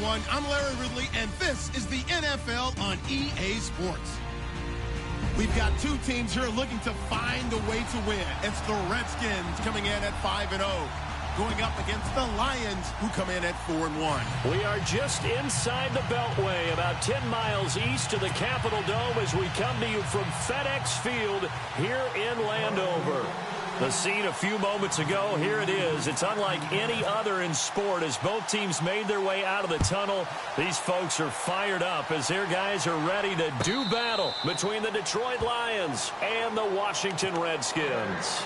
everyone. I'm Larry Ridley, and this is the NFL on EA Sports. We've got two teams here looking to find a way to win. It's the Redskins coming in at 5-0, going up against the Lions, who come in at 4-1. We are just inside the Beltway, about 10 miles east of the Capitol Dome as we come to you from FedEx Field here in Landover. The scene a few moments ago, here it is. It's unlike any other in sport as both teams made their way out of the tunnel. These folks are fired up as their guys are ready to do battle between the Detroit Lions and the Washington Redskins.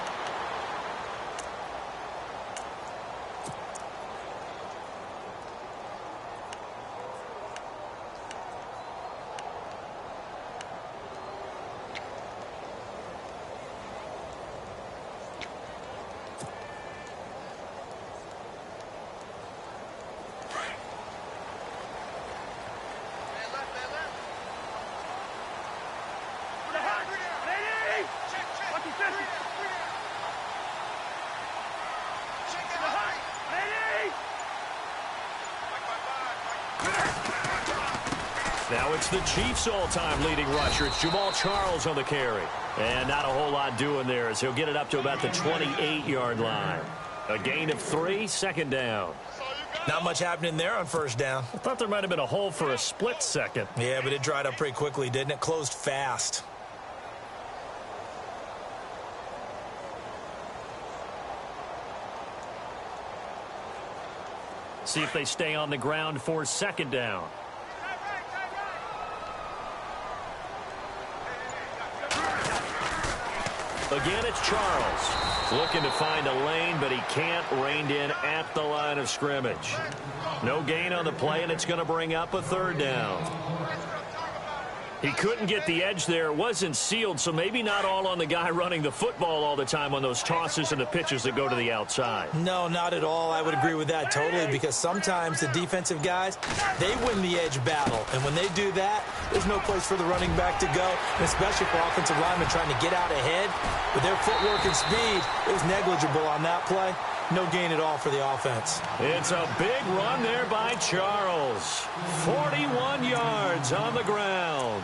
Now it's the Chiefs' all-time leading rusher. It's Jamal Charles on the carry. And not a whole lot doing there as he'll get it up to about the 28-yard line. A gain of 3, second down. Not much happening there on first down. I thought there might have been a hole for a split second. Yeah, but it dried up pretty quickly, didn't it? Closed fast. See if they stay on the ground for second down. Again, it's Charles. Looking to find a lane, but he can't. Reined in at the line of scrimmage. No gain on the play, and it's going to bring up a third down. He couldn't get the edge there. It wasn't sealed, so maybe not all on the guy running the football all the time on those tosses and the pitches that go to the outside. No, not at all. I would agree with that totally because sometimes the defensive guys, they win the edge battle. And when they do that, there's no place for the running back to go, and especially for offensive linemen trying to get out ahead. With their footwork and speed, it was negligible on that play. No gain at all for the offense. It's a big run there by Charles. 41 yards on the ground.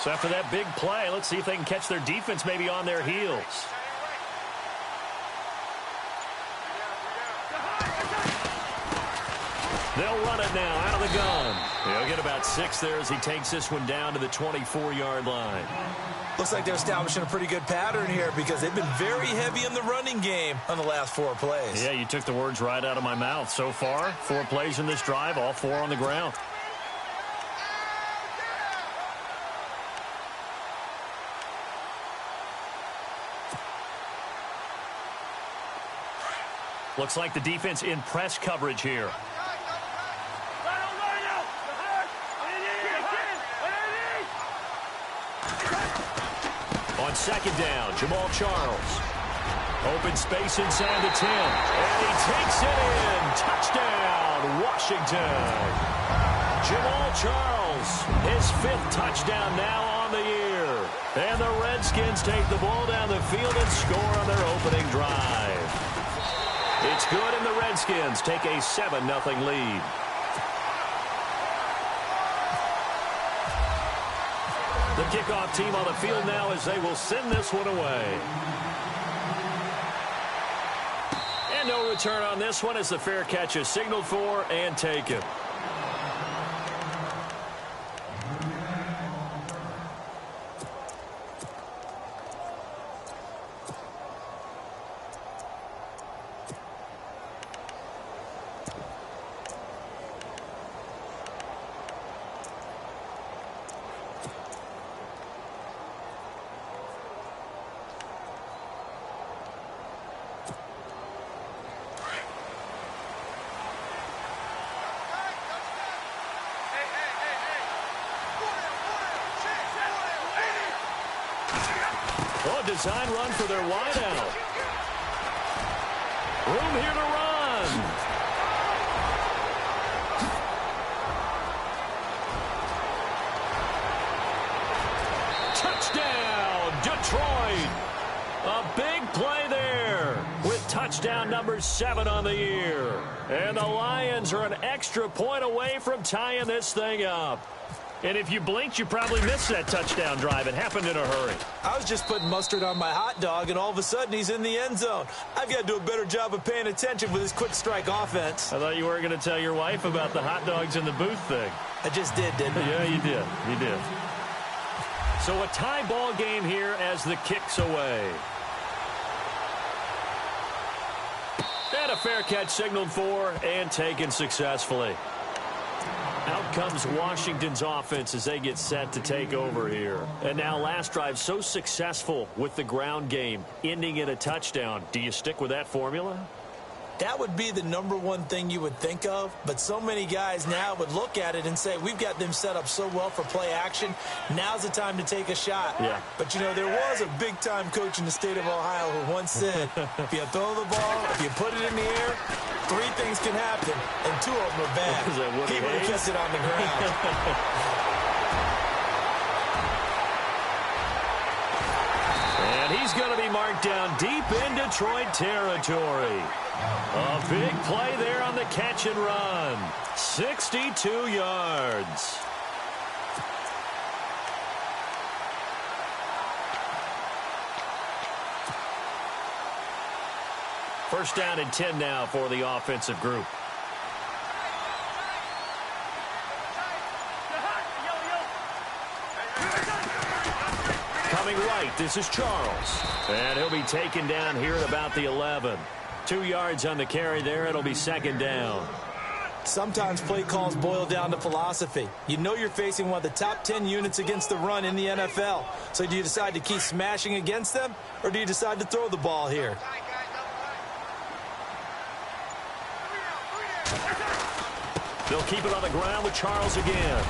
So after that big play, let's see if they can catch their defense maybe on their heels. They'll run it now out of the gun. He'll get about 6 there as he takes this one down to the 24-yard line. Looks like they're establishing a pretty good pattern here because they've been very heavy in the running game on the last 4 plays. Yeah, you took the words right out of my mouth. So far, 4 plays in this drive, all 4 on the ground. Looks like the defense in press coverage here. On second down, Jamal Charles. Open space inside the 10. And he takes it in. Touchdown, Washington. Jamal Charles, his 5th touchdown now on the year. And the Redskins take the ball down the field and score on their opening drive. It's good, and the Redskins take a 7-0 lead. The kickoff team on the field now as they will send this one away. And no return on this one as the fair catch is signaled for and taken. a design run for their wideout. Room here to run. Touchdown, Detroit. A big play there with touchdown number 7 on the year. And the Lions are an extra point away from tying this thing up. And if you blinked, you probably missed that touchdown drive. It happened in a hurry. I was just putting mustard on my hot dog, and all of a sudden he's in the end zone. I've got to do a better job of paying attention with this quick strike offense. I thought you weren't going to tell your wife about the hot dogs in the booth thing. I just did, didn't I? Yeah, you did. You did. So a tie ball game here as the kick's away. And a fair catch signaled for and taken successfully. Out comes Washington's offense as they get set to take over here. And now last drive so successful with the ground game, ending in a touchdown. Do you stick with that formula? That would be the number one thing you would think of, but so many guys now would look at it and say, we've got them set up so well for play action. Now's the time to take a shot. Yeah. But, you know, there was a big-time coach in the state of Ohio who once said, if you throw the ball, if you put it in the air, 3 things can happen, and 2 of them are bad. He would have kept it on the ground. And he's going to be marked down deep in Detroit territory. A big play there on the catch and run. 62 yards. First down and 10 now for the offensive group. Coming right, this is Charles. And he'll be taken down here at about the 11. 2 yards on the carry there. It'll be second down. Sometimes play calls boil down to philosophy. You know you're facing one of the top 10 units against the run in the NFL. So do you decide to keep smashing against them, or do you decide to throw the ball here? They'll keep it on the ground with Charles again.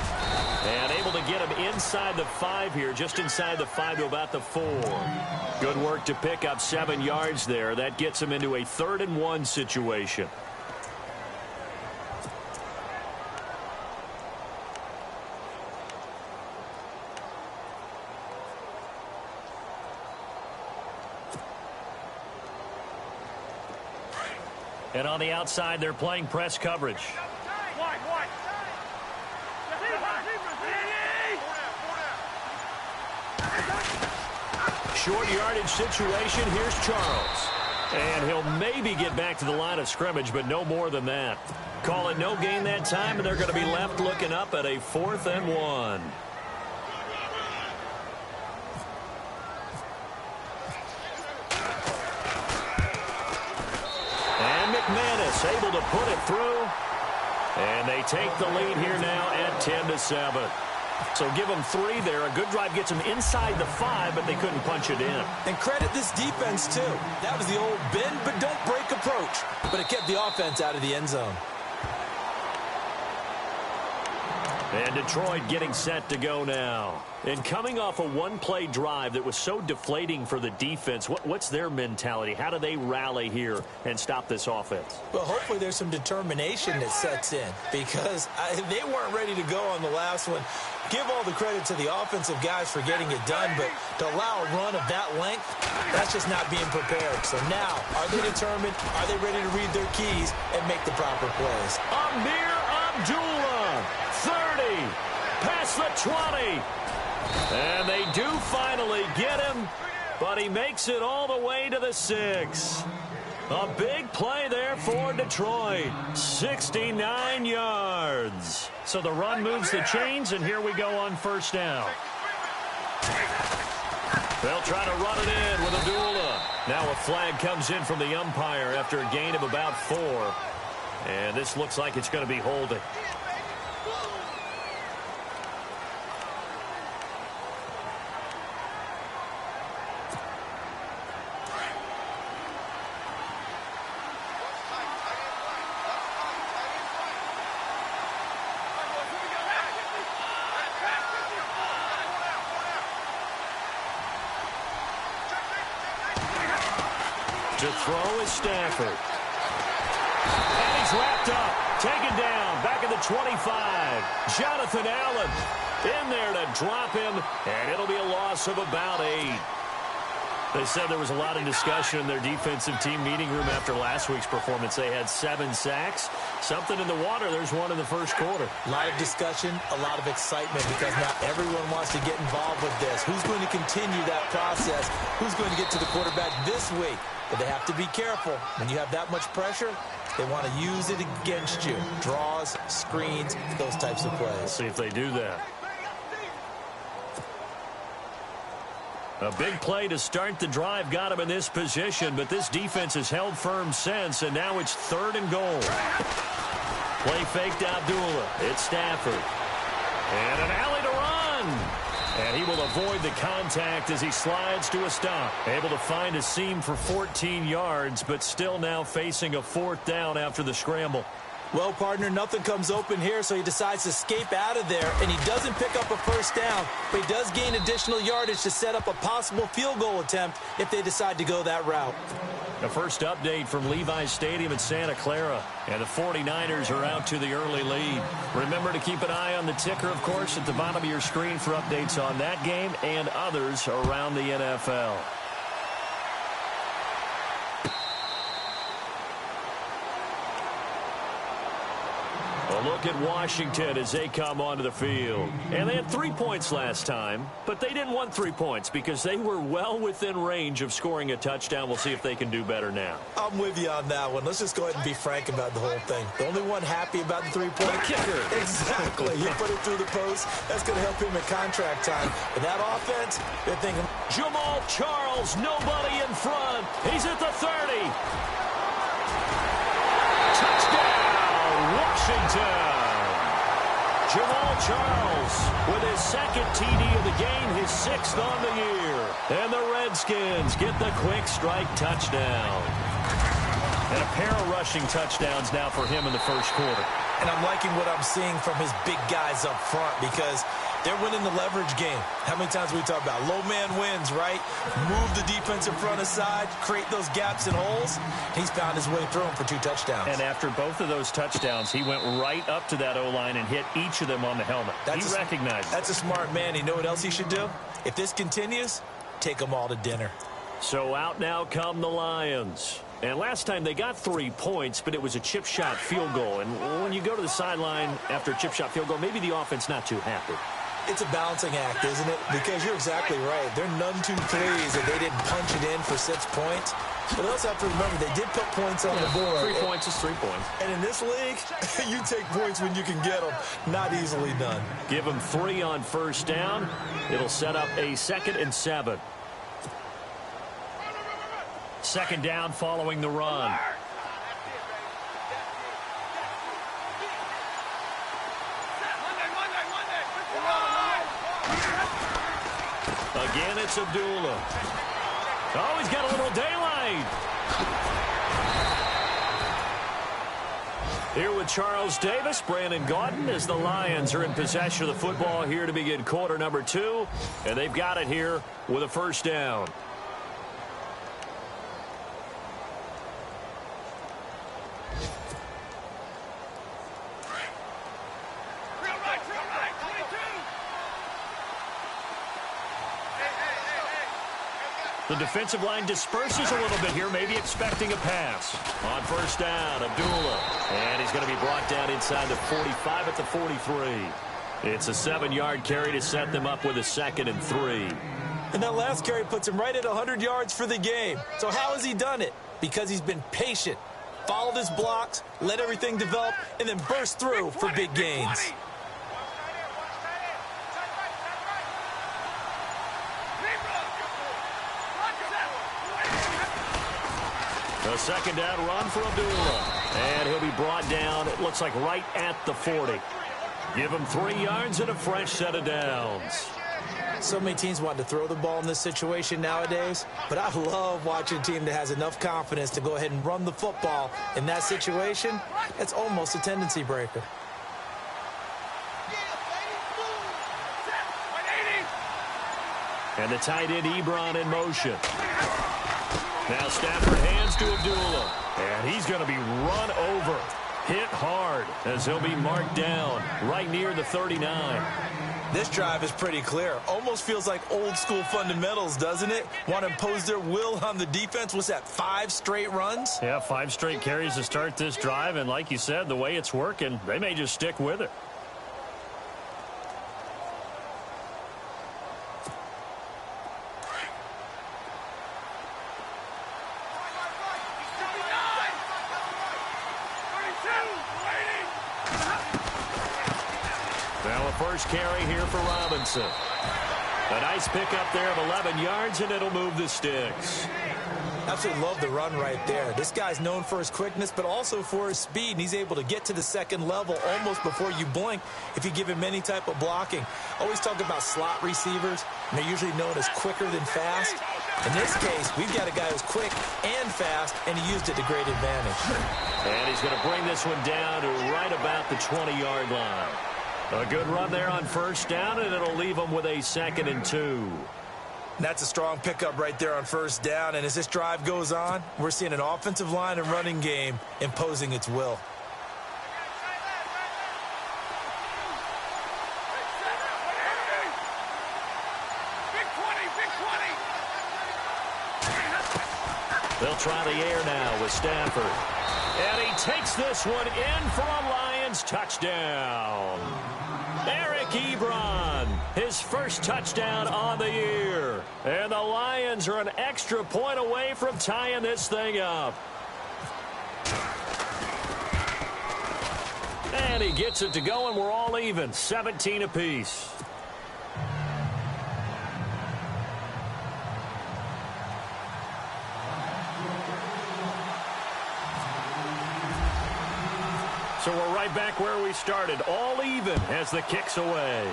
And able to get him inside the 5 here, just inside the 5 to about the 4. Good work to pick up 7 yards there. That gets him into a 3rd and 1 situation. And on the outside, they're playing press coverage. Short yardage situation. Here's Charles. And he'll maybe get back to the line of scrimmage, but no more than that. Call it no gain that time, and they're going to be left looking up at a 4th and 1. And McManus able to put it through. And they take the lead here now at 10-7. So give them 3 there. A good drive gets them inside the 5, but they couldn't punch it in. And credit this defense, too. That was the old bend but don't break approach. But it kept the offense out of the end zone. And Detroit getting set to go now. And coming off a one-play drive that was so deflating for the defense, what's their mentality? How do they rally here and stop this offense? Well, hopefully there's some determination that sets in, because they weren't ready to go on the last one. Give all the credit to the offensive guys for getting it done, but to allow a run of that length, that's just not being prepared. So now, are they determined? Are they ready to read their keys and make the proper plays? Amir Abdullah, 30, past the 20. And they do finally get him, but he makes it all the way to the 6. A big play there for Detroit. 69 yards. So the run moves the chains, and here we go on first down. They'll try to run it in with Abdullah. Now a flag comes in from the umpire after a gain of about 4. And this looks like it's going to be holding. To throw is Stafford. And he's wrapped up. Taken down. Back at the 25. Jonathan Allen in there to drop him. And it'll be a loss of about 8. They said there was a lot of discussion in their defensive team meeting room after last week's performance. They had 7 sacks. Something in the water. There's one in the first quarter. A lot of discussion, a lot of excitement because now everyone wants to get involved with this. Who's going to continue that process? Who's going to get to the quarterback this week? But they have to be careful. When you have that much pressure, they want to use it against you. Draws, screens, those types of plays. We'll see if they do that. A big play to start the drive got him in this position, but this defense has held firm since, and now it's 3rd and goal. Play fake to Abdullah. It's Stafford. And an alley to run. And he will avoid the contact as he slides to a stop. Able to find a seam for 14 yards, but still now facing a 4th down after the scramble. Well, partner, nothing comes open here, so he decides to escape out of there, and he doesn't pick up a first down, but he does gain additional yardage to set up a possible field goal attempt if they decide to go that route. The first update from Levi's Stadium in Santa Clara, and the 49ers are out to the early lead. Remember to keep an eye on the ticker, of course, at the bottom of your screen for updates on that game and others around the NFL. A look at Washington as they come onto the field. And they had 3 points last time, but they didn't want 3 points because they were well within range of scoring a touchdown. We'll see if they can do better now. I'm with you on that one. Let's just go ahead and be frank about the whole thing. The only one happy about the 3-point kicker. Exactly. He put it through the post. That's going to help him in contract time. But that offense, they're thinking. Jamal Charles, nobody in front. He's at the 30. Touchdown. Washington. Jamal Charles with his 2nd TD of the game, his 6th on the year. And the Redskins get the quick strike touchdown. And a pair of rushing touchdowns now for him in the first quarter. And I'm liking what I'm seeing from his big guys up front because they're winning the leverage game. How many times we talk about low man wins, right? Move the defensive front aside, create those gaps and holes. He's found his way through them for 2 touchdowns. And after both of those touchdowns, he went right up to that O-line and hit each of them on the helmet. He recognized it. That's a smart man. You know what else he should do? If this continues, take them all to dinner. So out now come the Lions. And last time they got 3 points, but it was a chip shot field goal. And when you go to the sideline after a chip shot field goal, maybe the offense not too happy. It's a balancing act, isn't it? Because you're exactly right. They're none too pleased that they didn't punch it in for 6 points. But they also have to remember they did put points on the board. 3 points is 3 points. And in this league, you take points when you can get them. Not easily done. Give them 3 on first down. It'll set up a 2nd and 7. 2nd down following the run. Again, it's Abdullah. Oh, he's got a little daylight. Here with Charles Davis, Brandon Gaudin, as the Lions are in possession of the football here to begin quarter number 2. And they've got it here with a first down. The defensive line disperses a little bit here, maybe expecting a pass. On first down, Abdullah. And he's going to be brought down inside the 45 at the 43. It's a 7-yard carry to set them up with a 2nd and 3. And that last carry puts him right at 100 yards for the game. So how has he done it? Because he's been patient, followed his blocks, let everything develop, and then burst through for big gains. A 2nd down run for Abdullah. And he'll be brought down, it looks like right at the 40. Give him 3 yards and a fresh set of downs. So many teams want to throw the ball in this situation nowadays, but I love watching a team that has enough confidence to go ahead and run the football in that situation. That's almost a tendency breaker. And the tight end Ebron in motion. Now Stafford hands to Abdullah. And he's going to be run over. Hit hard as he'll be marked down right near the 39. This drive is pretty clear. Almost feels like old school fundamentals, doesn't it? Want to impose their will on the defense. What's that, 5 straight runs? Yeah, 5 straight carries to start this drive. And like you said, the way it's working, they may just stick with it. Well, a first carry here for Robinson. A nice pickup there of 11 yards, and it'll move the sticks. Absolutely love the run right there. This guy's known for his quickness, but also for his speed. And he's able to get to the second level almost before you blink if you give him any type of blocking. Always talk about slot receivers, and they're usually known as quicker than fast. In this case, we've got a guy who's quick and fast, and he used it to great advantage. And he's going to bring this one down to right about the 20-yard line. A good run there on first down, and it'll leave them with a 2nd and 2. That's a strong pickup right there on first down. And as this drive goes on, we're seeing an offensive line and running game imposing its will. They'll try the air now with Stafford. And he takes this one in for a Lions touchdown. Eric Ebron, his first touchdown on the year. And the Lions are an extra point away from tying this thing up. And he gets it to go, and we're all even, 17 apiece. So we're right back where we started, all even as the kick's away.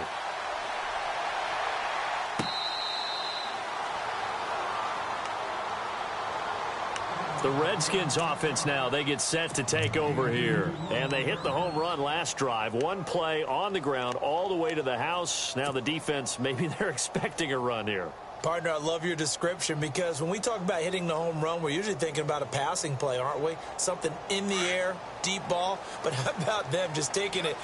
The Redskins offense now, they get set to take over here. And they hit the home run last drive. One play on the ground all the way to the house. Now the defense, maybe they're expecting a run here. Partner, I love your description because when we talk about hitting the home run, we're usually thinking about a passing play, aren't we? Something in the air, deep ball. But how about them just taking it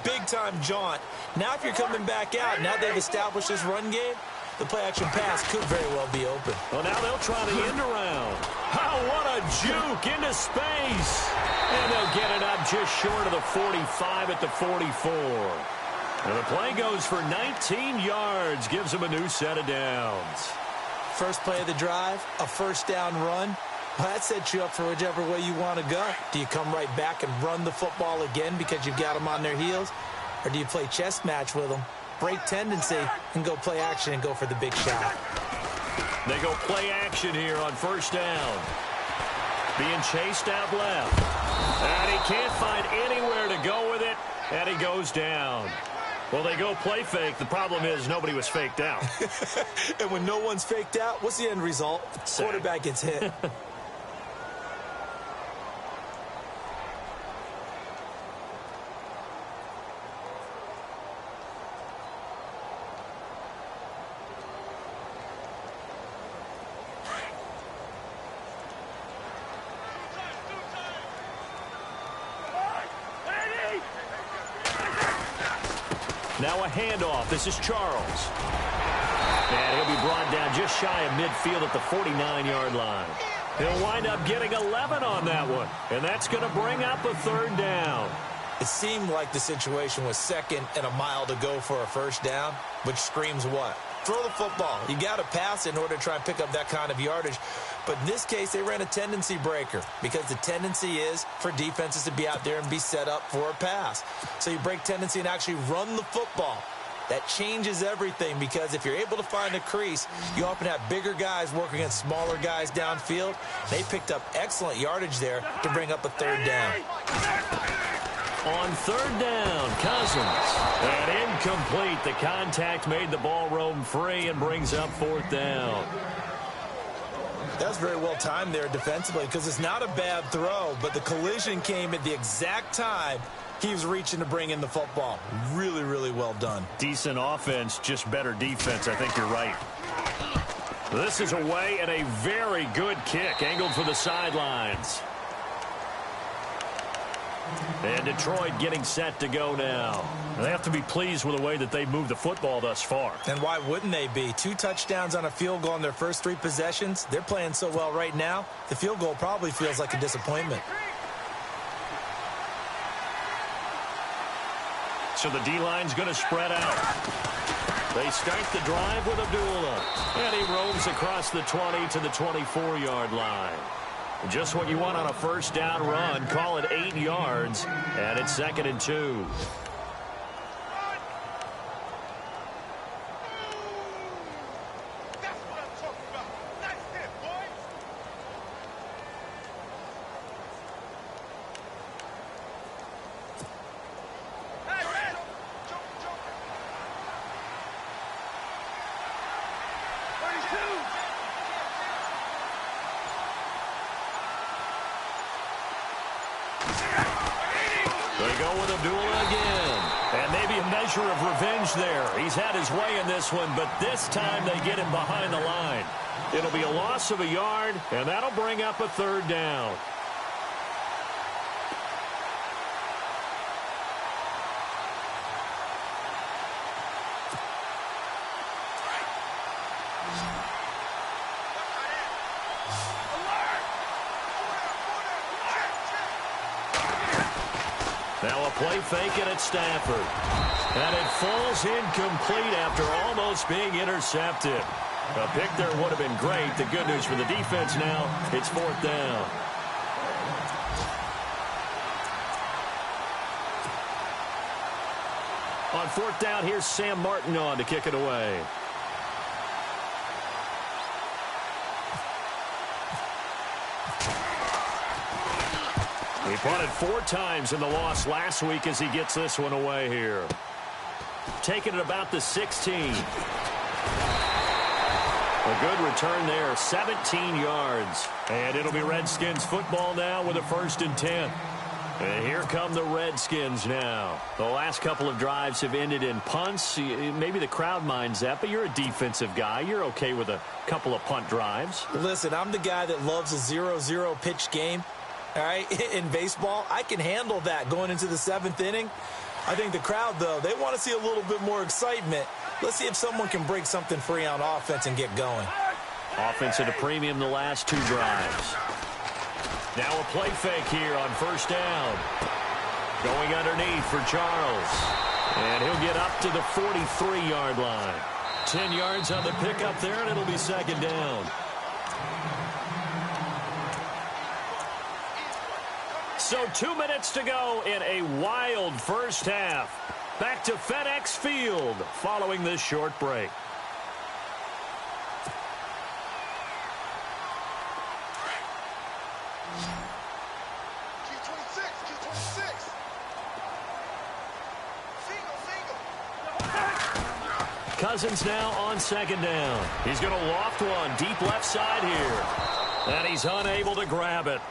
big-time jaunt? Now if you're coming back out, now they've established this run game, the play-action pass could very well be open. Well, now they'll try the end around. Oh, what a juke into space. And they'll get it up just short of the 45 at the 44. And the play goes for 19 yards, gives them a new set of downs. First play of the drive, a first down run. Well, that sets you up for whichever way you want to go. Do you come right back and run the football again because you've got them on their heels? Or do you play chess match with them, break tendency, and go play action and go for the big shot? They go play action here on first down. Being chased out left. And he can't find anywhere to go with it, and he goes down. Well, they go play fake. The problem is nobody was faked out. And when no one's faked out, what's the end result? Quarterback gets hit. Now a handoff. This is Charles. And he'll be brought down just shy of midfield at the 49-yard line. He'll wind up getting 11 on that one. And that's going to bring up a third down. It seemed like the situation was 2nd and a mile to go for a first down, which screams what? Throw the football. You got to pass in order to try and pick up that kind of yardage. But in this case, they ran a tendency breaker because the tendency is for defenses to be out there and be set up for a pass. So you break tendency and actually run the football. That changes everything because if you're able to find a crease, you often have bigger guys working against smaller guys downfield. They picked up excellent yardage there to bring up a third down. On third down, Cousins. And incomplete. The contact made the ball roam free and brings up 4th down. That was very well timed there defensively because it's not a bad throw, but the collision came at the exact time he was reaching to bring in the football. Really, really well done. Decent offense, just better defense. I think you're right. This is away and a very good kick angled for the sidelines. And Detroit getting set to go now. They have to be pleased with the way that they've moved the football thus far. And why wouldn't they be? 2 touchdowns on a field goal in their first 3 possessions. They're playing so well right now, the field goal probably feels like a disappointment. So the D-line's going to spread out. They start the drive with Abdullah. And he roams across the 20 to the 24-yard line. Just what you want on a first down run. Call it 8 yards. And it's 2nd and 2. Of revenge there. He's had his way in this one, but this time they get him behind the line. It'll be a loss of a yard, and that'll bring up a 3rd down. Now a play fake it at Stafford. And it falls incomplete after almost being intercepted. A pick there would have been great. The good news for the defense now, it's 4th down. On 4th down, here's Sam Martin on to kick it away. He punted 4 times in the loss last week as he gets this one away here. Taking it about the 16. A good return there, 17 yards. And it'll be Redskins football now with a 1st and 10. And here come the Redskins now. The last couple of drives have ended in punts. Maybe the crowd minds that, but you're a defensive guy. You're okay with a couple of punt drives. Listen, I'm the guy that loves a 0-0 pitch game. All right, in baseball, I can handle that going into the 7th inning. I think the crowd, though, they want to see a little bit more excitement. Let's see if someone can break something free on offense and get going. Offense at a premium the last 2 drives. Now a play fake here on 1st down. Going underneath for Charles. And he'll get up to the 43-yard line. 10 yards on the pickup there, and it'll be 2nd down. So 2 minutes to go in a wild first half. Back to FedEx Field following this short break. Cousins now on 2nd down. He's going to loft one deep left side here. And he's unable to grab it.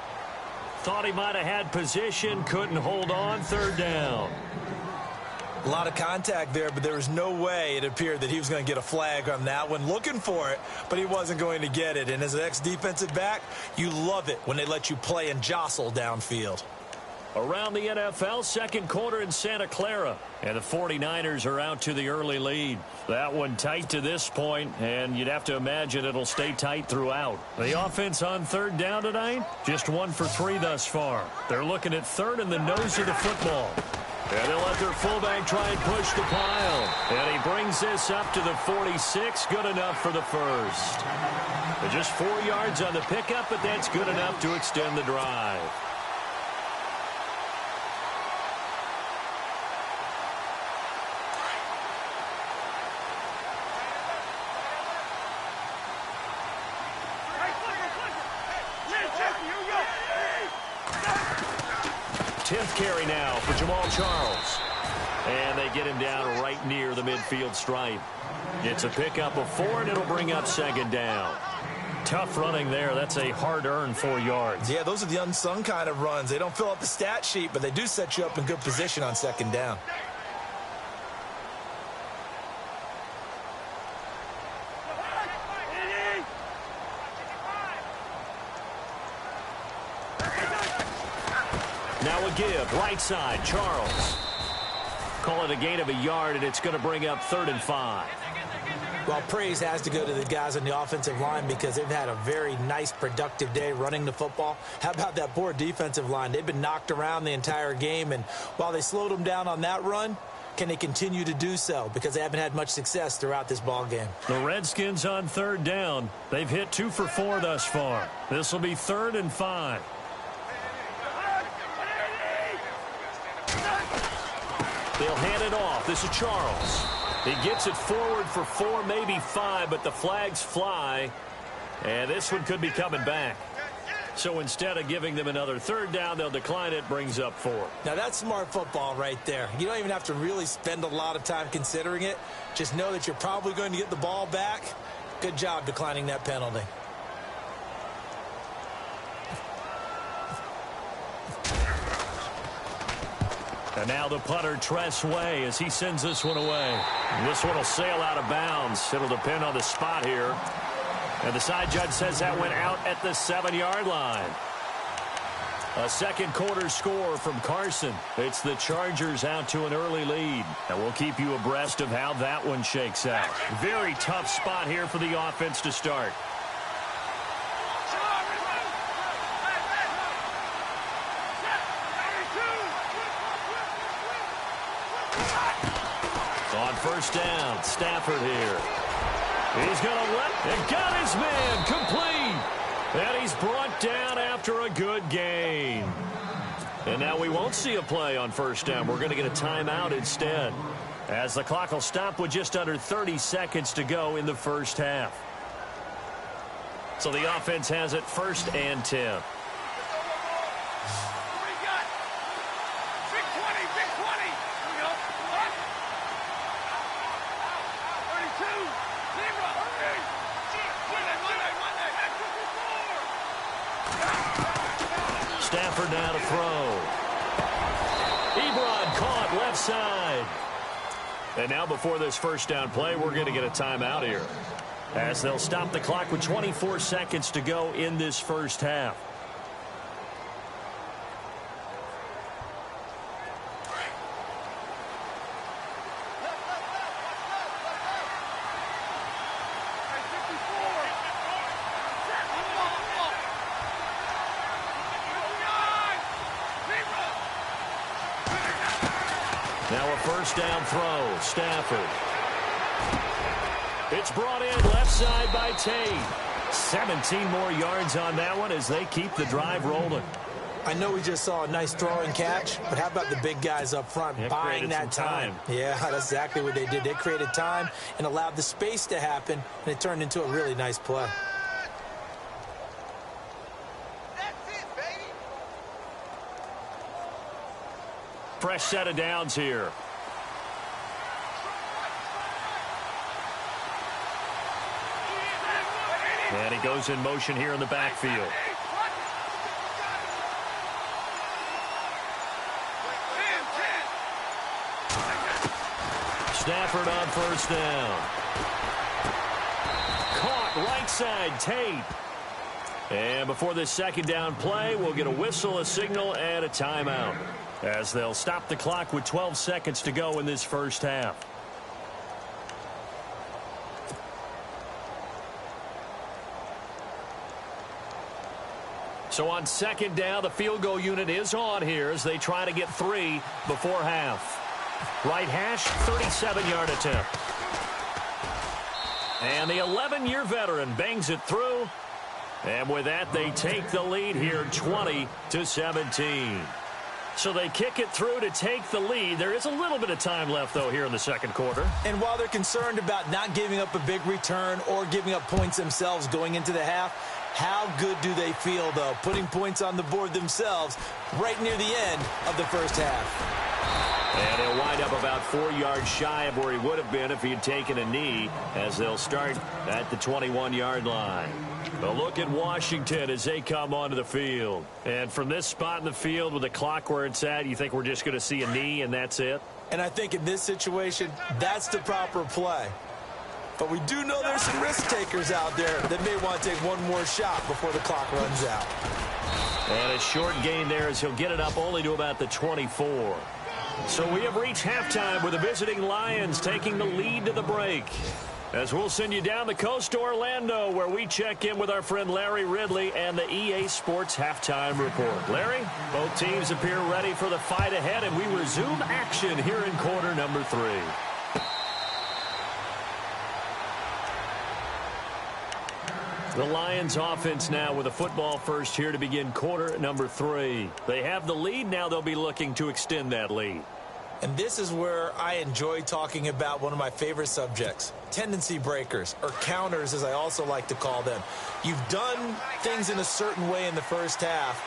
Thought he might have had position, couldn't hold on, 3rd down. A lot of contact there, but there was no way it appeared that he was going to get a flag on that one. Looking for it, but he wasn't going to get it. And as an ex-defensive back, you love it when they let you play and jostle downfield. Around the NFL, 2nd quarter in Santa Clara. And the 49ers are out to the early lead. That one tight to this point, and you'd have to imagine it'll stay tight throughout. The offense on 3rd down tonight, just 1 for 3 thus far. They're looking at 3rd in the nose of the football. And they'll let their fullback try and push the pile. And he brings this up to the 46. Good enough for the 1st. Just 4 yards on the pickup, but that's good enough to extend the drive. Carry now for Jamal Charles. And they get him down right near the midfield stripe. It's a pickup of 4, and it'll bring up 2nd down. Tough running there. That's a hard-earned 4 yards. Yeah, those are the unsung kind of runs. They don't fill up the stat sheet, but they do set you up in good position on 2nd down. Now a give, right side, Charles. Call it a gain of a yard, and it's going to bring up 3rd and 5. Well, praise has to go to the guys on the offensive line because they've had a very nice, productive day running the football. How about that poor defensive line? They've been knocked around the entire game, and while they slowed them down on that run, can they continue to do so? Because they haven't had much success throughout this ball game. The Redskins on 3rd down. They've hit 2 for 4 thus far. This will be 3rd and 5. They'll hand it off. This is Charles. He gets it forward for 4, maybe 5, but the flags fly. And this one could be coming back. So instead of giving them another 3rd down, they'll decline it, brings up 4. Now, that's smart football right there. You don't even have to really spend a lot of time considering it. Just know that you're probably going to get the ball back. Good job declining that penalty. And now the punter, Tress Way, as he sends this one away. And this one will sail out of bounds. It'll depend on the spot here. And the side judge says that went out at the 7-yard line. A second quarter score from Carson. It's the Chargers out to an early lead. And we'll keep you abreast of how that one shakes out. Very tough spot here for the offense to start. On 1st down, Stafford here. He's going to let and got his man complete. And he's brought down after a good gain. And now we won't see a play on 1st down. We're going to get a timeout instead, as the clock will stop with just under 30 seconds to go in the first half. So the offense has it 1st and 10. Stafford now to throw. Ebron caught left side. And now before this 1st down play, we're going to get a timeout here, as they'll stop the clock with 24 seconds to go in this first half. Now a 1st down throw. Stafford. It's brought in left side by Tate. 17 more yards on that one as they keep the drive rolling. I know we just saw a nice throw and catch, but how about the big guys up front buying that time? Yeah, that's exactly what they did. They created time and allowed the space to happen, and it turned into a really nice play. Fresh set of downs here. And he goes in motion here in the backfield. Stafford on 1st down. Caught right side, Tate. And before this 2nd down play, we'll get a whistle, a signal, and a timeout, as they'll stop the clock with 12 seconds to go in this first half. So on 2nd down, the field goal unit is on here as they try to get 3 before half. Right hash, 37-yard attempt. And the 11-year veteran bangs it through. And with that, they take the lead here, 20-17. So they kick it through to take the lead. There is a little bit of time left, though, here in the 2nd quarter. And while they're concerned about not giving up a big return or giving up points themselves going into the half, how good do they feel, though, putting points on the board themselves right near the end of the first half? And he'll wind up about 4 yards shy of where he would have been if he had taken a knee, as they'll start at the 21-yard line. A look at Washington as they come onto the field. And from this spot in the field with the clock where it's at, you think we're just going to see a knee and that's it? And I think in this situation, that's the proper play. But we do know there's some risk takers out there that may want to take one more shot before the clock runs out. And a short gain there as he'll get it up only to about the 24. So we have reached halftime with the visiting Lions taking the lead to the break. As we'll send you down the coast to Orlando, where we check in with our friend Larry Ridley and the EA Sports Halftime Report. Larry, both teams appear ready for the fight ahead, and we resume action here in quarter number 3. The Lions offense now with a football first here to begin quarter number 3. They have the lead. Now they'll be looking to extend that lead. And this is where I enjoy talking about one of my favorite subjects, tendency breakers, or counters as I also like to call them. You've done things in a certain way in the first half,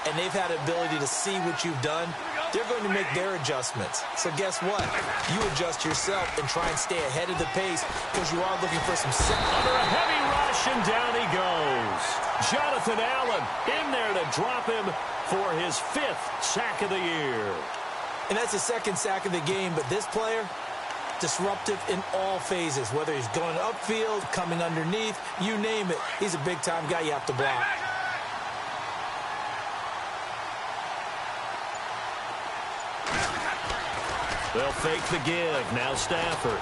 and they've had the ability to see what you've done. They're going to make their adjustments. So guess what? You adjust yourself and try and stay ahead of the pace because you are looking for some under a heavy rush, and down he goes. Jonathan Allen in there to drop him for his 5th sack of the year. And that's the 2nd sack of the game, but this player, disruptive in all phases, whether he's going upfield, coming underneath, you name it. He's a big-time guy you have to block. They'll fake the give. Now Stafford.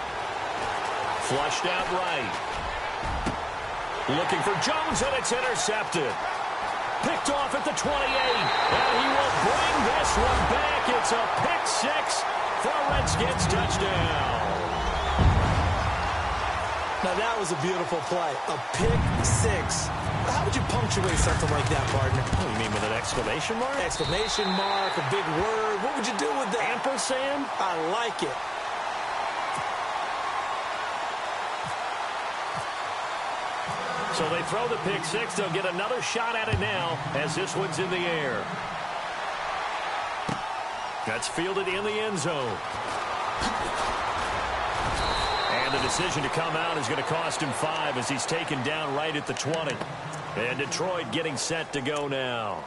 Flushed out right. Looking for Jones, and it's intercepted. Picked off at the 28. And he will bring this one back. It's a pick 6 for a Redskins touchdown. Now that was a beautiful play. A pick 6. How would you punctuate something like that, partner? What do you mean, with an exclamation mark? Exclamation mark, a big word. What would you do with that? Ampersand? I like it. So they throw the pick 6. They'll get another shot at it now as this one's in the air. That's fielded in the end zone. And the decision to come out is going to cost him 5 as he's taken down right at the 20. And Detroit getting set to go now.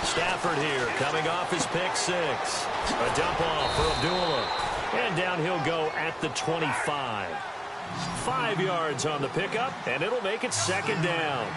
Stafford here, coming off his pick 6. A dump off for Abdullah. And down he'll go at the 25. 5 yards on the pickup, and it'll make it 2nd down.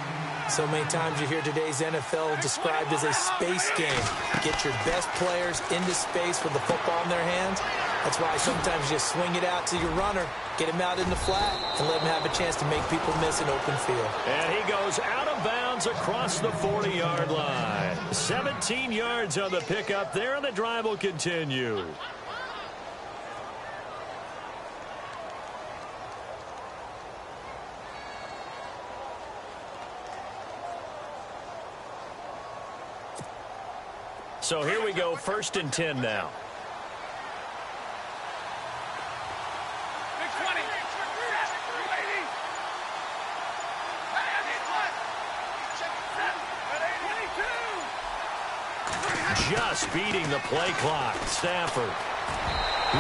So many times you hear today's NFL described as a space game. Get your best players into space with the football in their hands. That's why sometimes you just swing it out to your runner, get him out in the flat, and let him have a chance to make people miss an open field. And he goes out of bounds across the 40-yard line. 17 yards on the pickup there, and the drive will continue. So here we go, 1st and 10 now. Just beating the play clock. Stafford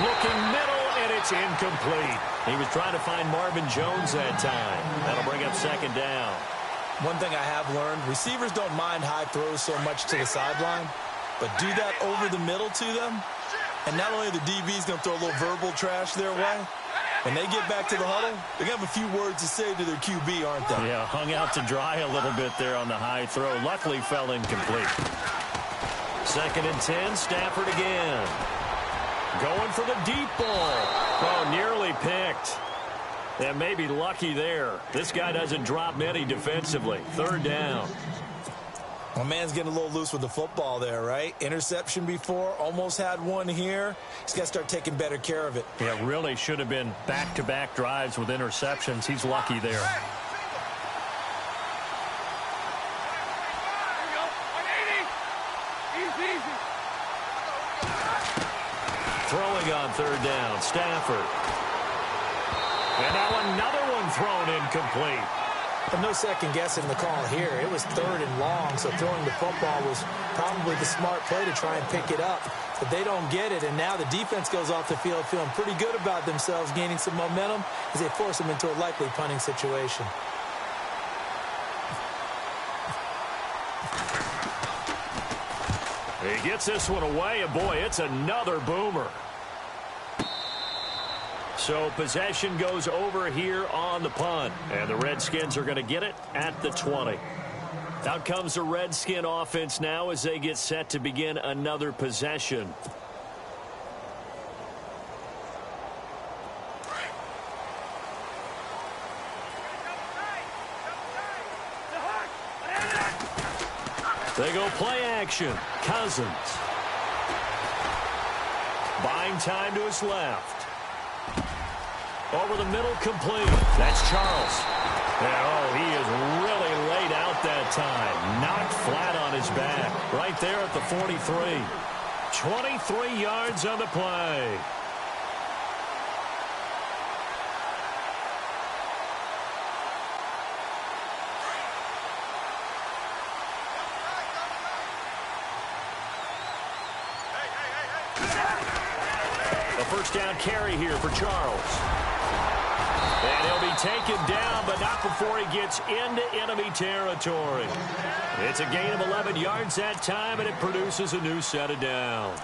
looking middle, and it's incomplete. He was trying to find Marvin Jones that time. That'll bring up 2nd down. One thing I have learned, receivers don't mind high throws so much to the sideline, but do that over the middle to them, and not only the DB's going to throw a little verbal trash their way, when they get back to the huddle, they're going to have a few words to say to their QB, aren't they? Yeah, hung out to dry a little bit there on the high throw. Luckily fell incomplete. 2nd and 10, Stafford again. Going for the deep ball. Oh, nearly picked. And maybe lucky there. This guy doesn't drop many defensively. 3rd down. Well, man's getting a little loose with the football there, right? Interception before, almost had one here. He's got to start taking better care of it. Yeah, really should have been back-to-back drives with interceptions. He's lucky there. Throwing on 3rd down, Stafford. And now another one thrown incomplete. But no second guessing the call here. It was 3rd and long, so throwing the football was probably the smart play to try and pick it up. But they don't get it, and now the defense goes off the field feeling pretty good about themselves, gaining some momentum as they force them into a likely punting situation. He gets this one away, and boy, it's another boomer. So possession goes over here on the punt, and the Redskins are going to get it at the 20. Out comes the Redskin offense now as they get set to begin another possession. They go play action. Cousins. Buying time to his left. Over the middle, complete. That's Charles. And, oh, he is really laid out that time. Knocked flat on his back. Right there at the 43. 23 yards on the play. First down carry here for Charles. And he'll be taken down, but not before he gets into enemy territory. It's a gain of 11 yards that time, and it produces a new set of downs.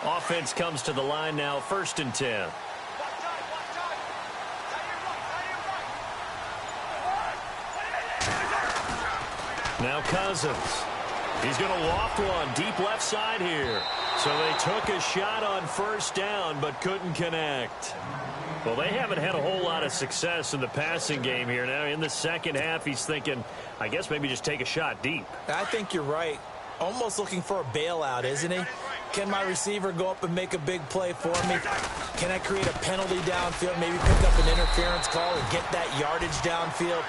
Offense comes to the line now, 1st and 10. Now Cousins. He's going to loft one deep left side here. So they took a shot on 1st down but couldn't connect. Well, they haven't had a whole lot of success in the passing game here. Now in the second half, he's thinking, I guess maybe just take a shot deep. I think you're right. Almost looking for a bailout, isn't he? Can my receiver go up and make a big play for me? Can I create a penalty downfield, maybe pick up an interference call and get that yardage downfield?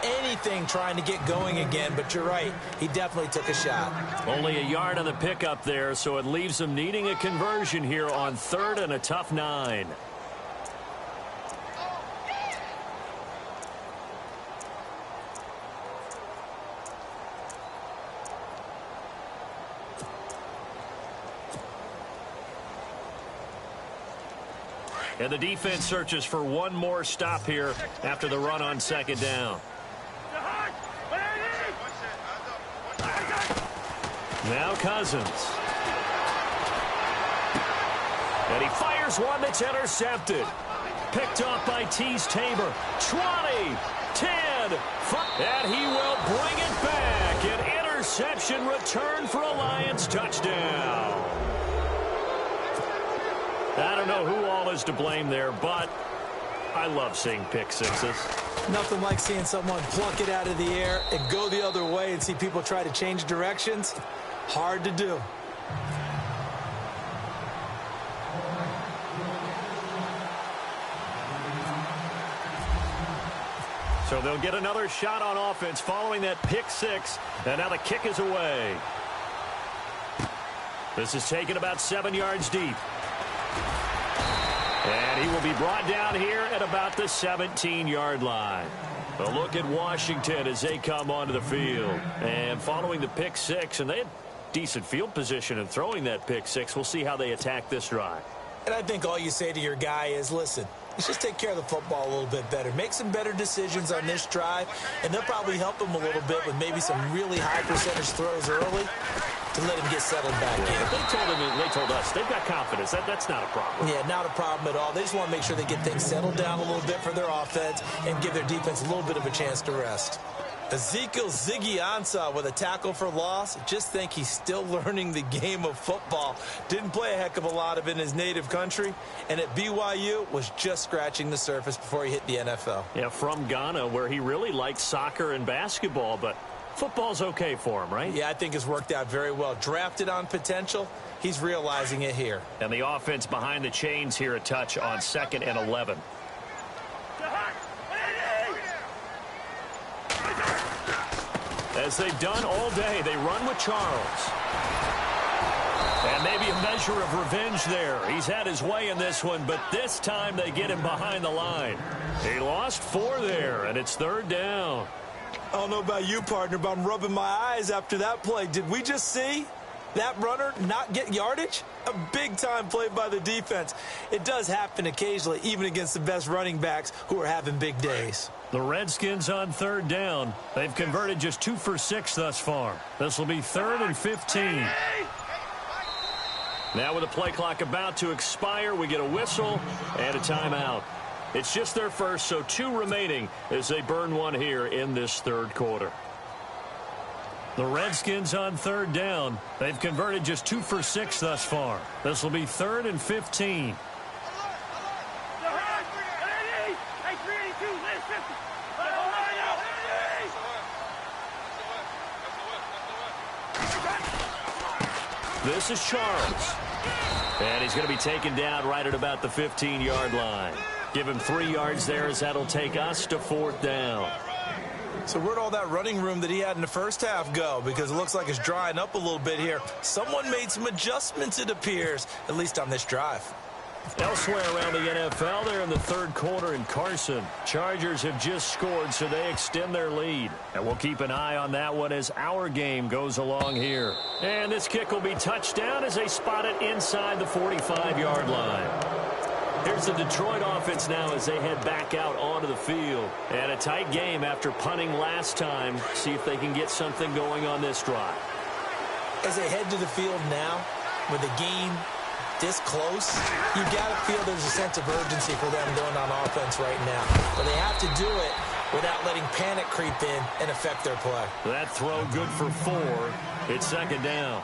Anything trying to get going again, but you're right. He definitely took a shot. Only a yard on the pickup there, so it leaves him needing a conversion here on 3rd and a tough 9. And the defense searches for one more stop here after the run on 2nd down. Now Cousins. And he fires one that's intercepted. Picked off by Tease Tabor. 20, 10, 5. And he will bring it back. An interception return for a Lions touchdown. I don't know who all is to blame there, but I love seeing pick sixes. Nothing like seeing someone pluck it out of the air and go the other way and see people try to change directions. Hard to do. So they'll get another shot on offense following that pick six, and now the kick is away. This is taken about 7 yards deep. And he will be brought down here at about the 17-yard line. A look at Washington as they come onto the field. And following the pick six, and they had decent field position in throwing that pick six. We'll see how they attack this drive. And I think all you say to your guy is, listen, let's just take care of the football a little bit better. Make some better decisions on this drive, and they'll probably help him a little bit with maybe some really high percentage throws early to let him get settled back in. They told us they've got confidence. That's not a problem. Yeah, not a problem at all. They just want to make sure they get things settled down a little bit for their offense and give their defense a little bit of a chance to rest. Ezekiel Ziggy Ansah with a tackle for loss. Just think he's still learning the game of football. Didn't play a heck of a lot of it in his native country, and at BYU was just scratching the surface before he hit the NFL. Yeah, from Ghana, where he really liked soccer and basketball, but football's okay for him, right? Yeah, I think it's worked out very well. Drafted on potential, he's realizing it here. And the offense behind the chains here a touch on 2nd and 11. As they've done all day, they run with Charles. And maybe a measure of revenge there. He's had his way in this one, but this time they get him behind the line. He lost 4 there, and it's 3rd down. I don't know about you, partner, but I'm rubbing my eyes after that play. Did we just see that runner not get yardage? A big-time play by the defense. It does happen occasionally, even against the best running backs who are having big days. The Redskins on third down. They've converted just 2 for 6 thus far. This will be 3rd and 15. Now with the play clock about to expire, we get a whistle and a timeout. It's just their first, so 2 remaining as they burn one here in this third quarter. The Redskins on third down. They've converted just 2 for 6 thus far. This will be 3rd and 15. This is Charles. And he's going to be taken down right at about the 15-yard line. Give him 3 yards there as that'll take us to 4th down. So where'd all that running room that he had in the first half go? Because it looks like it's drying up a little bit here. Someone made some adjustments, it appears, at least on this drive. Elsewhere around the NFL, they're in the third quarter in Carson. Chargers have just scored, so they extend their lead. And we'll keep an eye on that one as our game goes along here. And this kick will be touchdown as they spot it inside the 45-yard line. Here's the Detroit offense now as they head back out onto the field. And a tight game after punting last time. See if they can get something going on this drive. As they head to the field now, with the game this close, you got to feel there's a sense of urgency for them going on offense right now. But they have to do it without letting panic creep in and affect their play. That throw good for 4. It's 2nd down.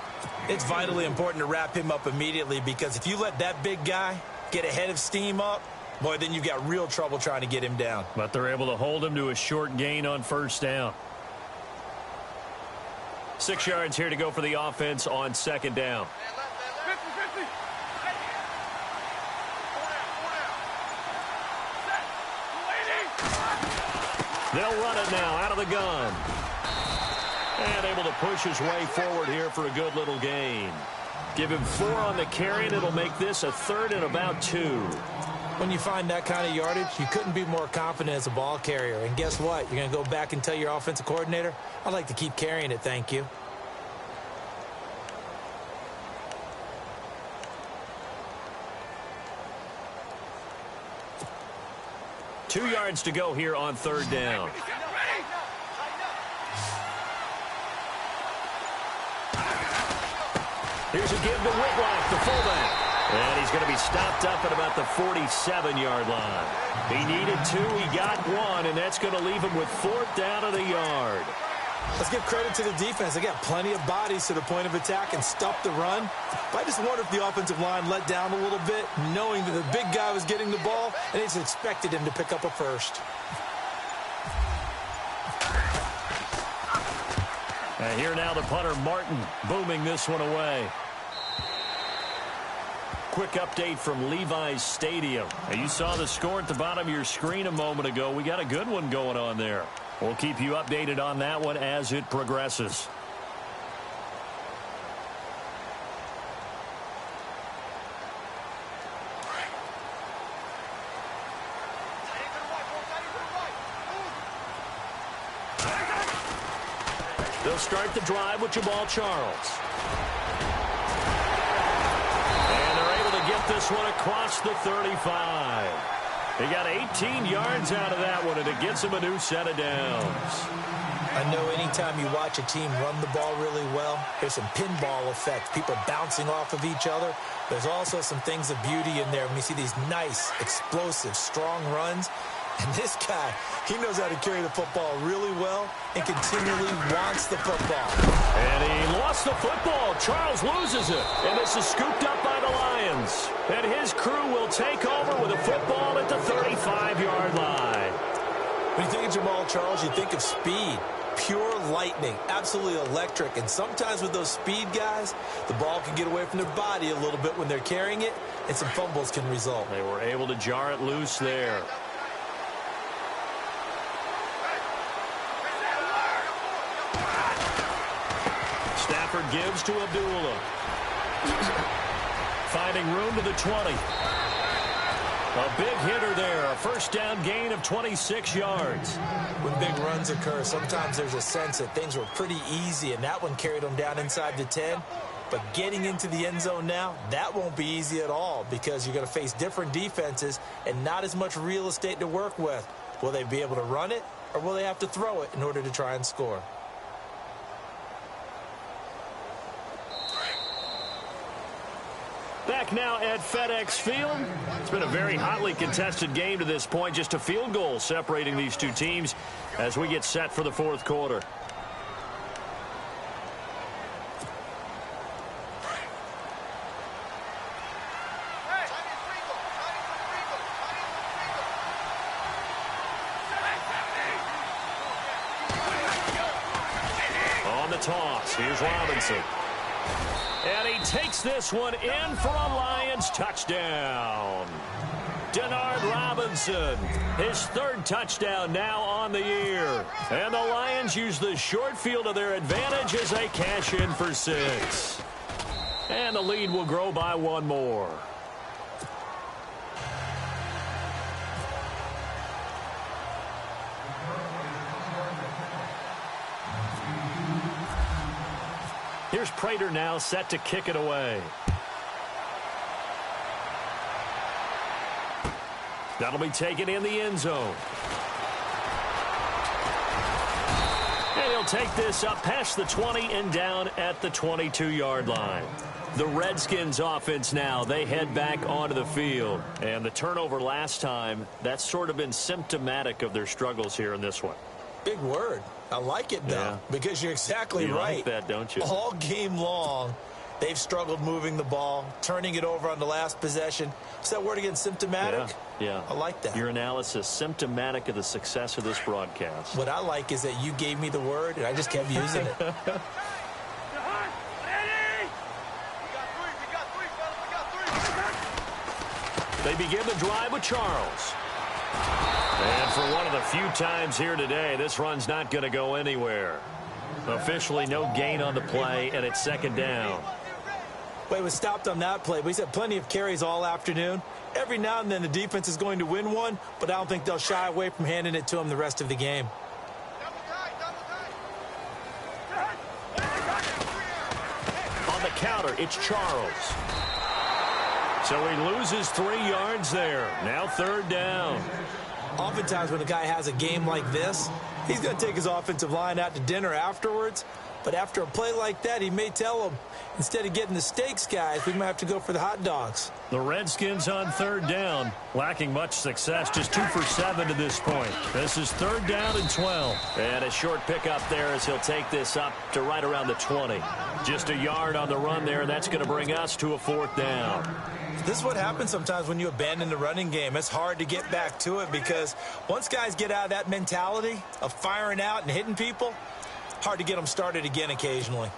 It's vitally important to wrap him up immediately, because if you let that big guy get ahead of steam up, boy, then you've got real trouble trying to get him down. But they're able to hold him to a short gain on 1st down. 6 yards here to go for the offense on 2nd down. They'll run it now out of the gun. And able to push his way forward here for a good little gain. Give him 4 on the carry, and it'll make this a 3rd and about 2. When you find that kind of yardage, you couldn't be more confident as a ball carrier. And guess what? You're going to go back and tell your offensive coordinator, I'd like to keep carrying it, thank you. Two yards to go here on 3rd down. Here's a give to Whitlock, the fullback. And he's going to be stopped up at about the 47-yard line. He needed 2, he got 1, and that's going to leave him with 4th down at a yard. Let's give credit to the defense. They got plenty of bodies to the point of attack and stuff the run. But I just wonder if the offensive line let down a little bit, knowing that the big guy was getting the ball, and they just expected him to pick up a first. And here now the punter, Martin, booming this one away. Quick update from Levi's Stadium. Now, you saw the score at the bottom of your screen a moment ago. We got a good one going on there. We'll keep you updated on that one as it progresses. They'll start the drive with Jamal Charles. And they're able to get this one across the 35. He got 18 yards out of that one, and it gets him a new set of downs. I know anytime you watch a team run the ball really well, there's some pinball effect, people bouncing off of each other. There's also some things of beauty in there when you see these nice, explosive, strong runs. And this guy, he knows how to carry the football really well and continually wants the football. And he lost the football. Charles loses it. And this is scooped up by the Lions. And his crew will take over with a football at the 35-yard line. When you think of Jamal Charles, you think of speed. Pure lightning, absolutely electric. And sometimes with those speed guys, the ball can get away from their body a little bit when they're carrying it, and some fumbles can result. They were able to jar it loose there. Stafford gives to Abdullah. Finding room to the 20. A big hitter there. A first down gain of 26 yards. When big runs occur, sometimes there's a sense that things were pretty easy, and that one carried them down inside the 10. But getting into the end zone now, that won't be easy at all because you're going to face different defenses and not as much real estate to work with. Will they be able to run it, or will they have to throw it in order to try and score? Back now at FedEx Field. It's been a very hotly contested game to this point. Just a field goal separating these two teams as we get set for the fourth quarter. On the toss, here's Robinson. And he takes this one in for a Lions touchdown. Denard Robinson, his third touchdown now on the year. And the Lions use the short field to their advantage as they cash in for 6. And the lead will grow by 1 more. Here's Prater now set to kick it away. That'll be taken in the end zone. And he'll take this up past the 20 and down at the 22-yard line. The Redskins offense now, they head back onto the field. And the turnover last time, that's sort of been symptomatic of their struggles here in this one. Big word. I like it, though, because you're exactly right. You like that, don't you? All game long, they've struggled moving the ball, turning it over on the last possession. Is that word again, symptomatic? Yeah. I like that. Your analysis, symptomatic of the success of this broadcast. What I like is that you gave me the word, and I just kept using it. They begin the drive with Charles. And for one of the few times here today, this run's not going to go anywhere. Officially no gain on the play, and it's second down. Well, he was stopped on that play, but he's had plenty of carries all afternoon. Every now and then the defense is going to win one, but I don't think they'll shy away from handing it to him the rest of the game. On the counter, it's Charles. So he loses 3 yards there. Now third down. Oftentimes when a guy has a game like this, he's going to take his offensive line out to dinner afterwards. But after a play like that, he may tell them, instead of getting the steaks, guys, we might have to go for the hot dogs. The Redskins on third down, lacking much success, just 2 for 7 to this point. This is third down and 12. And a short pickup there as he'll take this up to right around the 20. Just a yard on the run there, and that's going to bring us to a fourth down. This is what happens sometimes when you abandon the running game. It's hard to get back to it because once guys get out of that mentality of firing out and hitting people, hard to get them started again occasionally.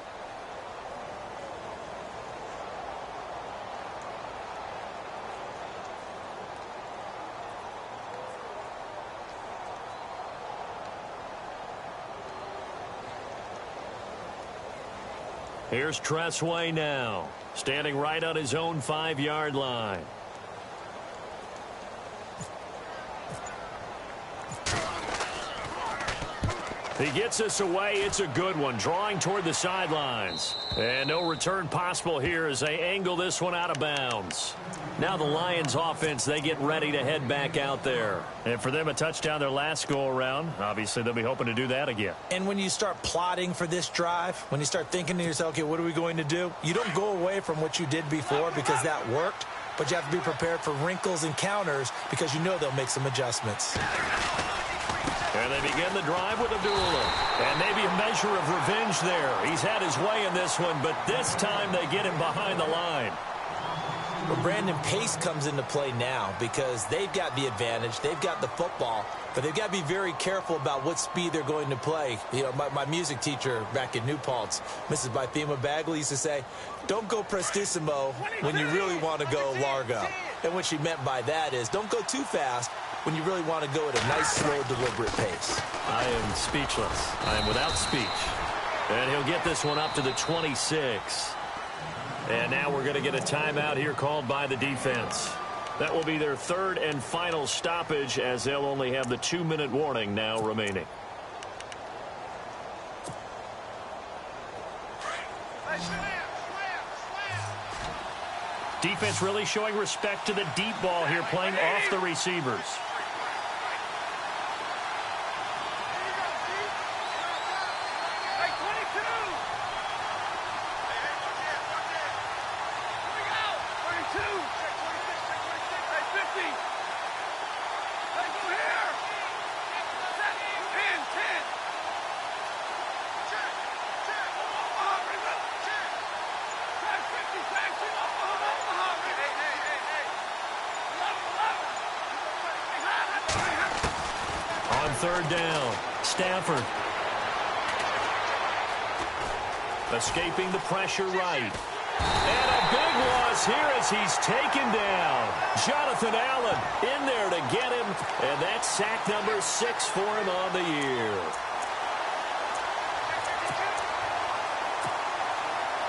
Here's Tressway now, standing right on his own 5-yard line. He gets us away. It's a good one, drawing toward the sidelines. And no return possible here as they angle this one out of bounds. Now the Lions offense, they get ready to head back out there. And for them, a touchdown their last go-around. Obviously, they'll be hoping to do that again. And when you start plotting for this drive, when you start thinking to yourself, okay, what are we going to do? You don't go away from what you did before because that worked, but you have to be prepared for wrinkles and counters because you know they'll make some adjustments. And they begin the drive with Abdullah. And maybe a measure of revenge there. He's had his way in this one, but this time they get him behind the line. Well, Brandon, pace comes into play now because they've got the advantage. They've got the football, but they've got to be very careful about what speed they're going to play. You know, my music teacher back in New Paltz, Mrs. Bythema Bagley, used to say, don't go prestissimo when you really want to go largo. And what she meant by that is don't go too fast when you really want to go at a nice, slow, deliberate pace. I am speechless. I am without speech. And he'll get this one up to the 26. And now we're going to get a timeout here called by the defense. That will be their third and final stoppage as they'll only have the 2-minute warning now remaining. defense really showing respect to the deep ball here, playing off the receivers. Third down, Stafford. Escaping the pressure right. And a big loss here as he's taken down. Jonathan Allen in there to get him, and that's sack number 6 for him on the year.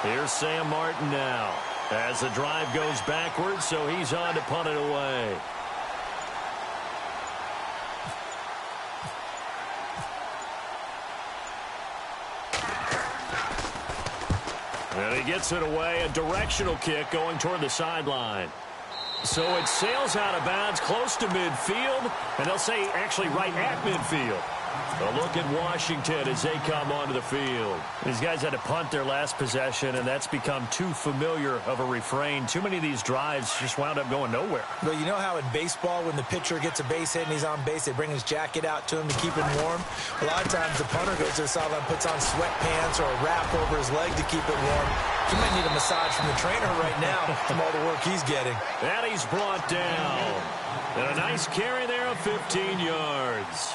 Here's Sam Martin now as the drive goes backwards, so he's on to punt it away. And he gets it away, a directional kick going toward the sideline. So it sails out of bounds close to midfield, and they'll say actually right at midfield. A look at Washington as they come onto the field. These guys had to punt their last possession, and that's become too familiar of a refrain. Too many of these drives just wound up going nowhere. Well, you know how in baseball when the pitcher gets a base hit and he's on base, they bring his jacket out to him to keep him warm? A lot of times the punter goes to the sideline, puts on sweatpants or a wrap over his leg to keep it warm. He might need a massage from the trainer right now from all the work he's getting. And he's brought down. And a nice carry there of 15 yards.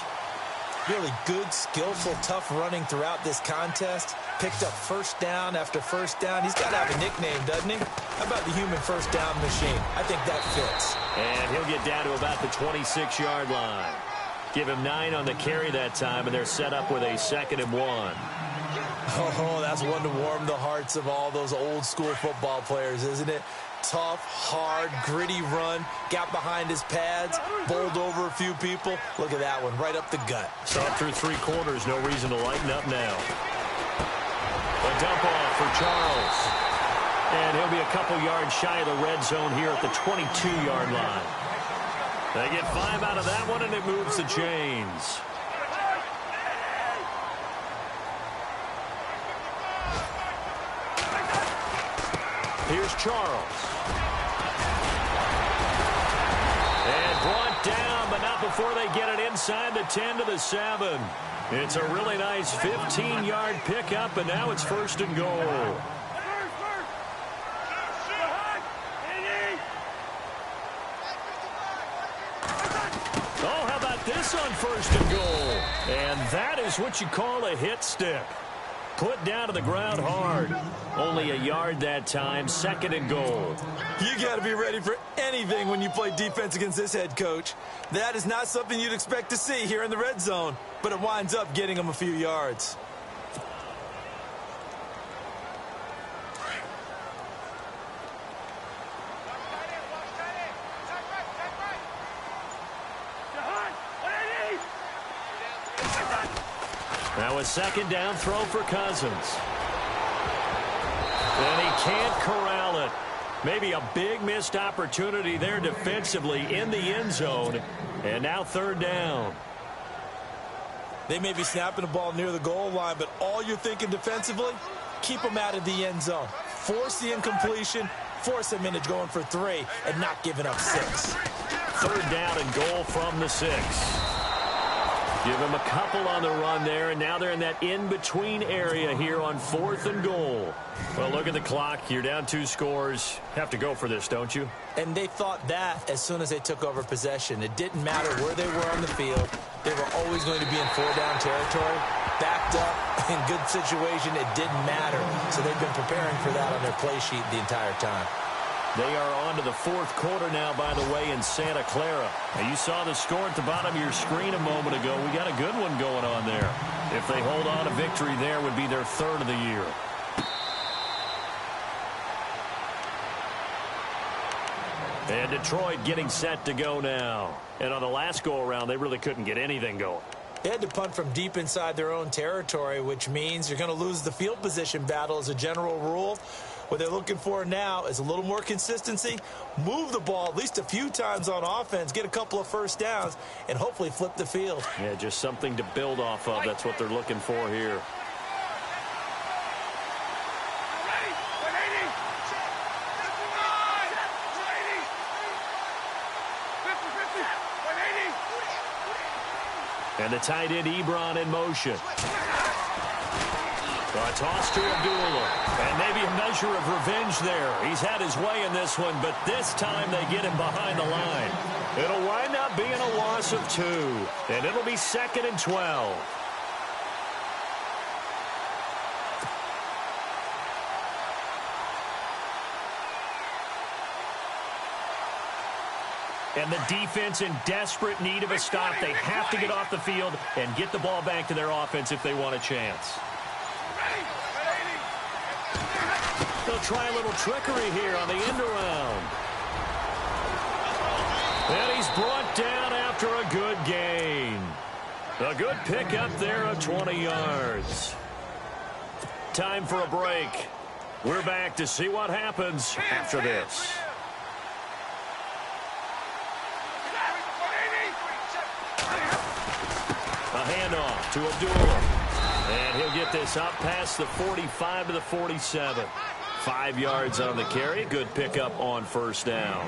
Really good, skillful, tough running throughout this contest. Picked up first down after first down. He's got to have a nickname, doesn't he? How about the human first down machine? I think that fits. And he'll get down to about the 26-yard line. Give him 9 on the carry that time, and they're set up with a 2nd and 1. Oh, that's one to warm the hearts of all those old-school football players, isn't it? Tough, hard, gritty run. Got behind his pads, bowled over a few people. Look at that one, right up the gut. Soft through 3 quarters, no reason to lighten up now. A dump off for Charles. And he'll be a couple yards shy of the red zone here at the 22-yard line. They get 5 out of that one, and it moves the chains. Here's Charles. And brought down, but not before they get it inside the 10 to the 7. It's a really nice 15-yard pickup, and now it's 1st and goal. Oh, how about this on 1st and goal? And that is what you call a hit stick. Put down to the ground hard. Only a yard that time, 2nd and goal. You got to be ready for anything when you play defense against this head coach. That is not something you'd expect to see here in the red zone, but it winds up getting him a few yards. Now a 2nd down throw for Cousins. And he can't corral it. Maybe a big missed opportunity there defensively in the end zone. And now 3rd down. They may be snapping the ball near the goal line, but all you're thinking defensively, keep them out of the end zone. Force the incompletion, force them into going for 3, and not giving up 6. 3rd down and goal from the 6. Give them a couple on the run there, and now they're in that in-between area here on 4th and goal. Well, look at the clock. You're down 2 scores. Have to go for this, don't you? And they thought that as soon as they took over possession. It didn't matter where they were on the field. They were always going to be in 4-down territory. Backed up, in good situation, it didn't matter. So they've been preparing for that on their play sheet the entire time. They are on to the 4th quarter now, by the way, in Santa Clara. Now, you saw the score at the bottom of your screen a moment ago. We got a good one going on there. If they hold on, a victory there would be their 3rd of the year. And Detroit getting set to go now. And on the last go-around, they really couldn't get anything going. They had to punt from deep inside their own territory, which means you're going to lose the field position battle as a general rule. What they're looking for now is a little more consistency, move the ball at least a few times on offense, get a couple of first downs, and hopefully flip the field. Yeah, just something to build off of. That's what they're looking for here. And the tight end, Ebron, in motion. A toss to Abdullah. And maybe a measure of revenge there. He's had his way in this one, but this time they get him behind the line. It'll wind up being a loss of 2. And it'll be 2nd and 12. And the defense in desperate need of a stop. They have to get off the field and get the ball back to their offense if they want a chance. They'll try a little trickery here on the end around. And he's brought down after a good gain. A good pickup there of 20 yards. Time for a break. We're back to see what happens after this. A handoff to Abdullah. And he'll get this up past the 45 to the 47. 5 yards on the carry. Good pickup on first down.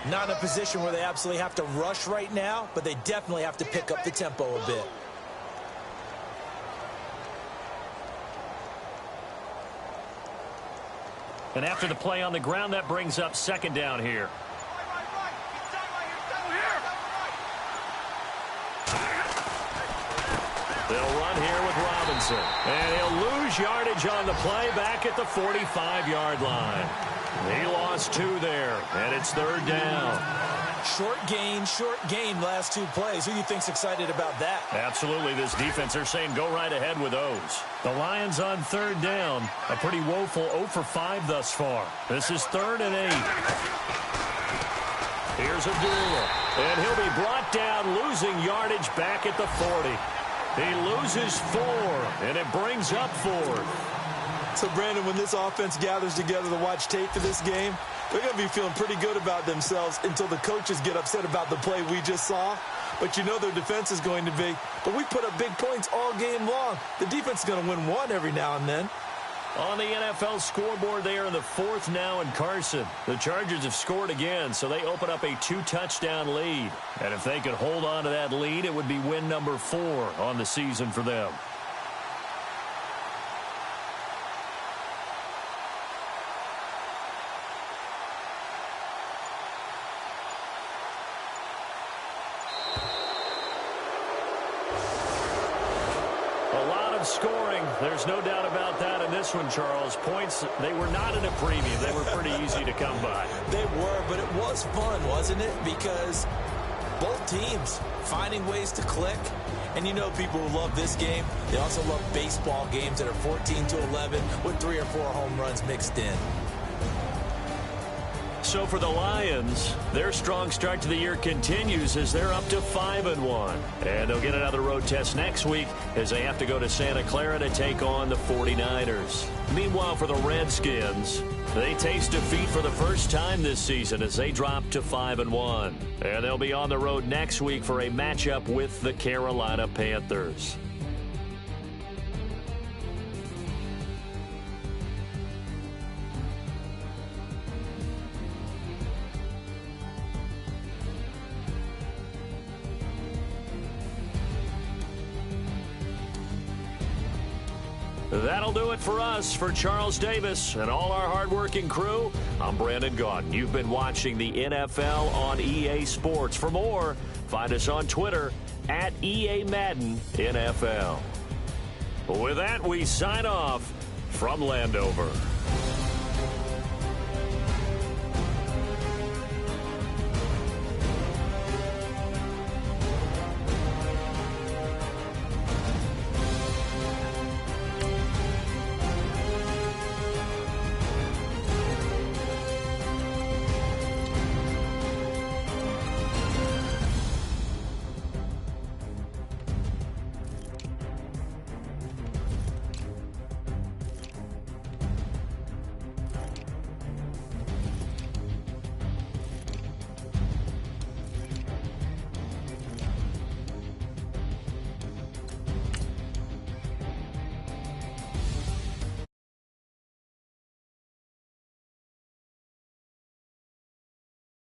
Not in a position where they absolutely have to rush right now, but they definitely have to pick up the tempo a bit. And after the play on the ground, that brings up 2nd down here. They'll run here with Robinson. And he'll lose yardage on the play back at the 45-yard line. He lost 2 there, and it's 3rd down. Short gain last 2 plays. Who do you think's excited about that? Absolutely. This defense, they're saying go right ahead with those. The Lions on 3rd down. A pretty woeful 0 for 5 thus far. This is 3rd and 8. Here's Abdullah. And he'll be brought down, losing yardage back at the 40. He loses 4, and it brings up 4th. So, Brandon, when this offense gathers together to watch tape for this game, they're going to be feeling pretty good about themselves until the coaches get upset about the play we just saw. But you know their defense is going to be. But we put up big points all game long. The defense is going to win one every now and then. On the NFL scoreboard, they are in the 4th now in Carson. The Chargers have scored again, so they open up a 2-touchdown lead. And if they could hold on to that lead, it would be win number 4 on the season for them. Scoring, there's no doubt about that in this one, Charles. Points, they were not in a premium. They were pretty easy to come by. They were, but it was fun, wasn't it? Because both teams finding ways to click. And you know people who love this game, they also love baseball games that are 14-11 with 3 or 4 home runs mixed in. So for the Lions, their strong start to the year continues as they're up to 5-1. And they'll get another road test next week as they have to go to Santa Clara to take on the 49ers. Meanwhile, for the Redskins, they taste defeat for the first time this season as they drop to 5-1. And they'll be on the road next week for a matchup with the Carolina Panthers. That'll do it for us. For Charles Davis and all our hardworking crew, I'm Brandon Gaudin. You've been watching the NFL on EA Sports. For more, find us on Twitter at EA Madden NFL. With that, we sign off from Landover.